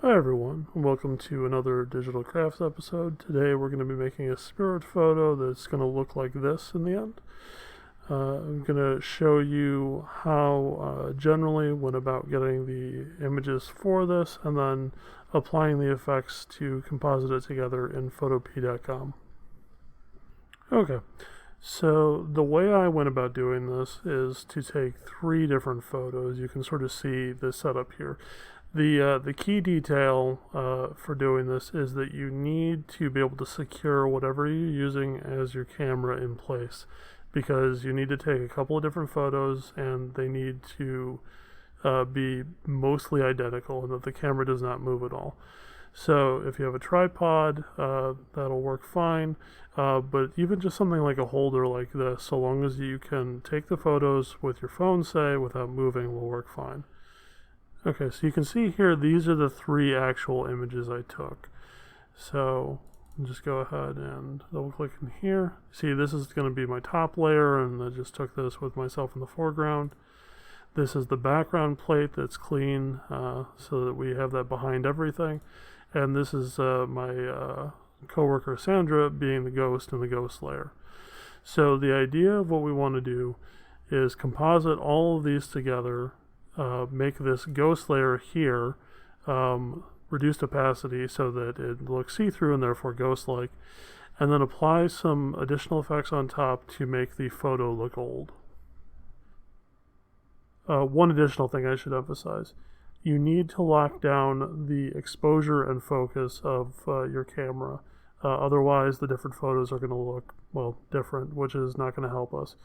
Hi everyone, and welcome to another Digital Crafts episode. Today we're going to be making a spirit photo that's going to look like this in the end. I'm going to show you how generally went about getting the images for this and then applying the effects to composite it together in photop.com. Okay, so the way I went about doing this is to take 3 different photos. You can sort of see the setup here. The key detail for doing this is that you need to be able to secure whatever you're using as your camera in place, because you need to take a couple of different photos and they need to be mostly identical and that the camera does not move at all. So if you have a tripod, that'll work fine, but even just something like a holder like this, so long as you can take the photos with your phone, say, without moving, will work fine. Okay, so you can see here, these are the 3 actual images I took. So I'll just go ahead and double click in here. See, this is going to be my top layer, and I just took this with myself in the foreground. This is the background plate that's clean, so that we have that behind everything. And this is my coworker Sandra being the ghost in the ghost layer. So the idea of what we want to do is composite all of these together, make this ghost layer here reduced opacity so that it looks see-through and therefore ghost-like, and then apply some additional effects on top to make the photo look old. One additional thing I should emphasize: you need to lock down the exposure and focus of your camera. Otherwise the different photos are going to look, well, different, which is not going to help us.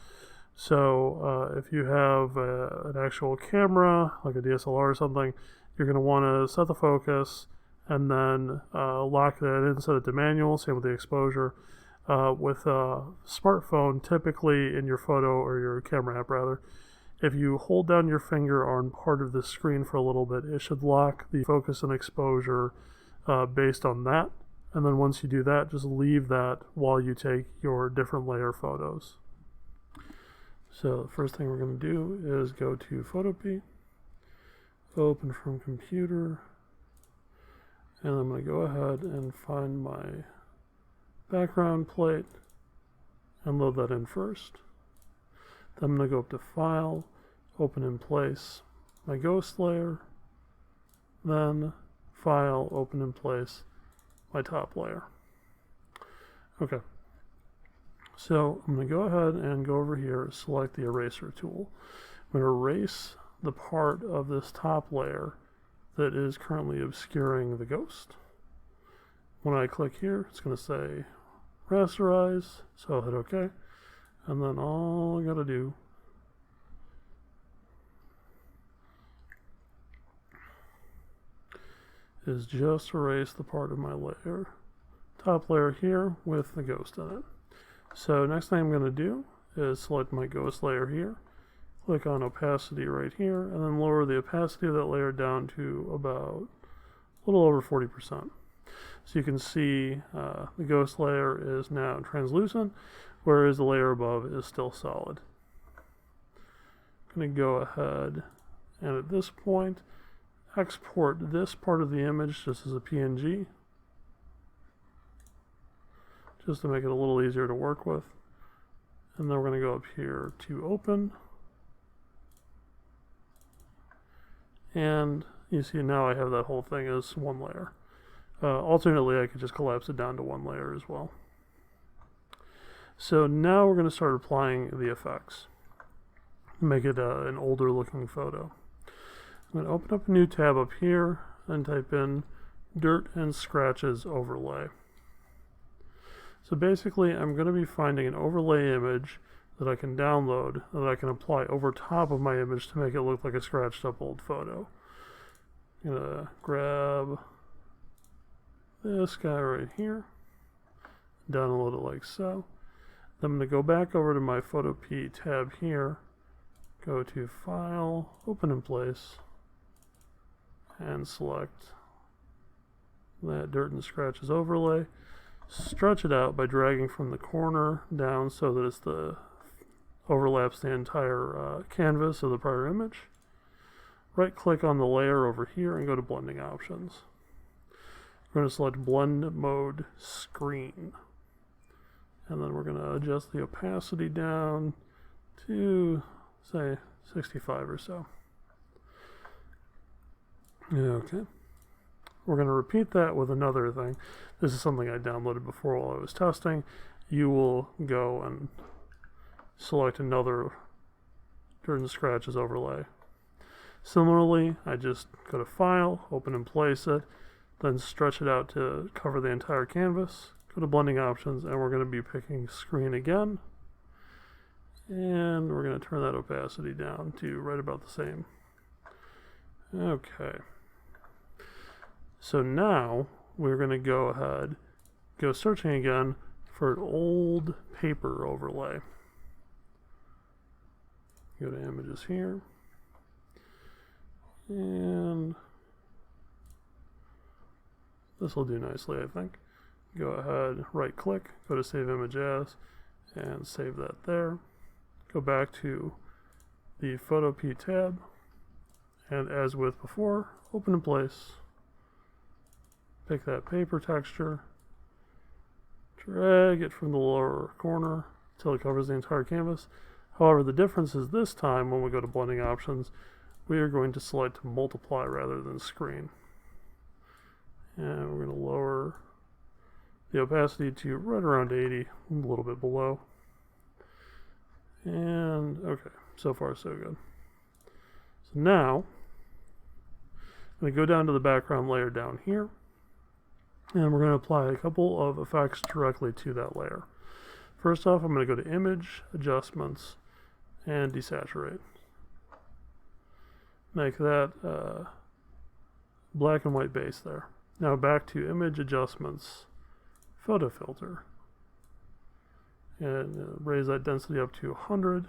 So if you have an actual camera, like a DSLR or something, you're going to want to set the focus and then lock that in, set it to manual, same with the exposure. With a smartphone, typically in your photo, or your camera app rather, if you hold down your finger on part of the screen for a little bit, it should lock the focus and exposure based on that. And then once you do that, just leave that while you take your different layer photos. So the first thing we're going to do is go to Photop, open from computer, and I'm going to go ahead and find my background plate and load that in first. Then I'm going to go up to File, Open in Place, my ghost layer, then File, Open in Place, my top layer. Okay. So I'm going to go ahead and go over here, select the eraser tool. I'm going to erase the part of this top layer that is currently obscuring the ghost. When I click here, it's going to say rasterize, so I'll hit OK. And then all I got to do is just erase the part of my layer, top layer here, with the ghost in it. So next thing I'm going to do is select my ghost layer here, click on opacity right here, and then lower the opacity of that layer down to about a little over 40%. So you can see the ghost layer is now translucent, whereas the layer above is still solid. I'm going to go ahead and at this point export this part of the image just as a PNG, just to make it a little easier to work with. And then we're going to go up here to Open. And you see now I have that whole thing as one layer. Alternately, I could just collapse it down to one layer as well. So now we're going to start applying the effects, make it an older looking photo. I'm going to open up a new tab up here and type in Dirt and Scratches Overlay. So basically, I'm going to be finding an overlay image that I can download, that I can apply over top of my image to make it look like a scratched up old photo. I'm going to grab this guy right here, download it like so. Then I'm going to go back over to my Photop tab here, go to File, Open in Place, and select that Dirt and Scratches Overlay. Stretch it out by dragging from the corner down so that it's overlaps the entire canvas of the prior image. Right click on the layer over here and go to Blending Options. We're going to select blend mode screen. And then we're going to adjust the opacity down to, say, 65 or so. Okay. We're going to repeat that with another thing. This is something I downloaded before while I was testing. You will go and select another Dirt and Scratches overlay. Similarly, I just go to File, open and place it, then stretch it out to cover the entire canvas. Go to Blending Options, and we're going to be picking Screen again. And we're going to turn that opacity down to right about the same. Okay. So now we're going to go ahead, go searching again for an old paper overlay. Go to Images here. And this will do nicely, I think. Go ahead, right click, go to Save Image As, and save that there. Go back to the Photo P tab, and as with before, open in place. Pick that paper texture, drag it from the lower corner until it covers the entire canvas. However, the difference is this time when we go to Blending Options, we are going to select Multiply rather than Screen. And we're going to lower the opacity to right around 80, a little bit below. And okay, so far so good. So now, I'm going to go down to the background layer down here, and we're going to apply a couple of effects directly to that layer. First off, I'm going to go to Image, Adjustments, and Desaturate. Make that black and white base there. Now back to Image, Adjustments, Photo Filter, and raise that density up to 100,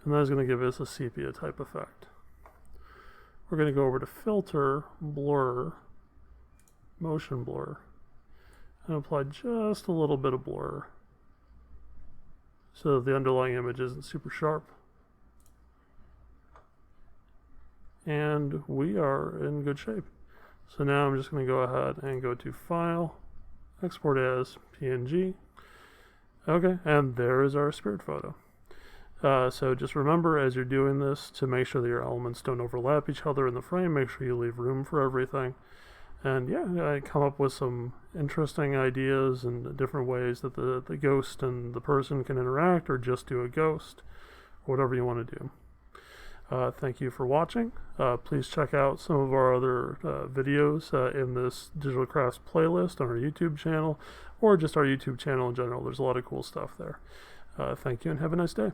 and that is going to give us a sepia type effect. We're going to go over to Filter, Blur, Motion Blur, and apply just a little bit of blur so that the underlying image isn't super sharp. And we are in good shape. So now I'm just going to go ahead and go to File, Export as PNG. Okay, and there is our spirit photo. So just remember as you're doing this to make sure that your elements don't overlap each other in the frame. Make sure you leave room for everything. And yeah, I come up with some interesting ideas and different ways that the ghost and the person can interact, or just do a ghost, or whatever you want to do. Thank you for watching. Please check out some of our other videos in this Digital Crafts playlist on our YouTube channel, or just our YouTube channel in general. There's a lot of cool stuff there. Thank you and have a nice day.